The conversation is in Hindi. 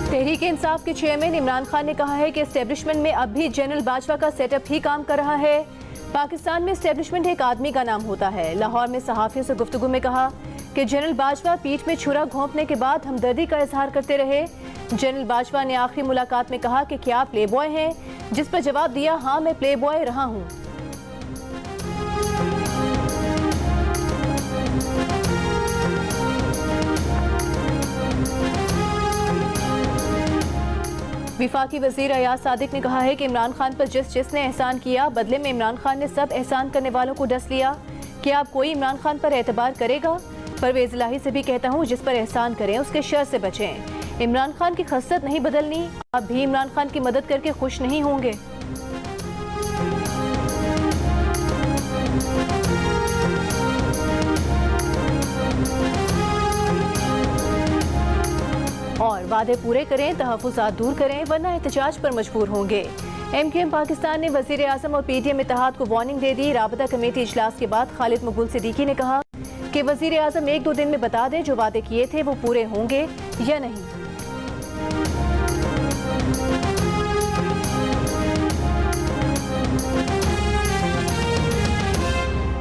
तहरीक इंसाफ के चेयरमैन इमरान खान ने कहा है कि एस्टेब्लिशमेंट में अब भी जनरल बाजवा का सेटअप ही काम कर रहा है। पाकिस्तान में एस्टेब्लिशमेंट एक आदमी का नाम होता है। लाहौर में सहाफियों से गुफ्तगू में कहा कि जनरल बाजवा पीठ में छुरा घोंपने के बाद हमदर्दी का इजहार करते रहे। जनरल बाजवा ने आखिरी मुलाकात में कहा कि क्या आप प्ले बॉय हैं, जिस पर जवाब दिया हाँ मैं प्ले बॉय रहा हूँ। विफाकी वजीर अयाज सादिक ने कहा है कि इमरान खान पर जिसने एहसान किया बदले में इमरान खान ने सब एहसान करने वालों को डस लिया। क्या अब कोई इमरान खान पर एतबार करेगा? परवेज इलाही से भी कहता हूँ जिस पर एहसान करें उसके शर से बचें। इमरान खान की खसलत नहीं बदलनी। आप भी इमरान खान की मदद करके खुश नहीं होंगे। और वादे पूरे करें, तहफ़्फ़ुज़ात दूर करें, वरना एहतजाज पर मजबूर होंगे। MKM पाकिस्तान ने वज़ीर आज़म और PTM इत्तेहाद को वार्निंग दे दी। राबता कमेटी इजलास के बाद खालिद मकबूल सिद्दीकी ने कहा कि वज़ीर आज़म 1-2 दिन में बता दें जो वादे किए थे वो पूरे होंगे या नहीं।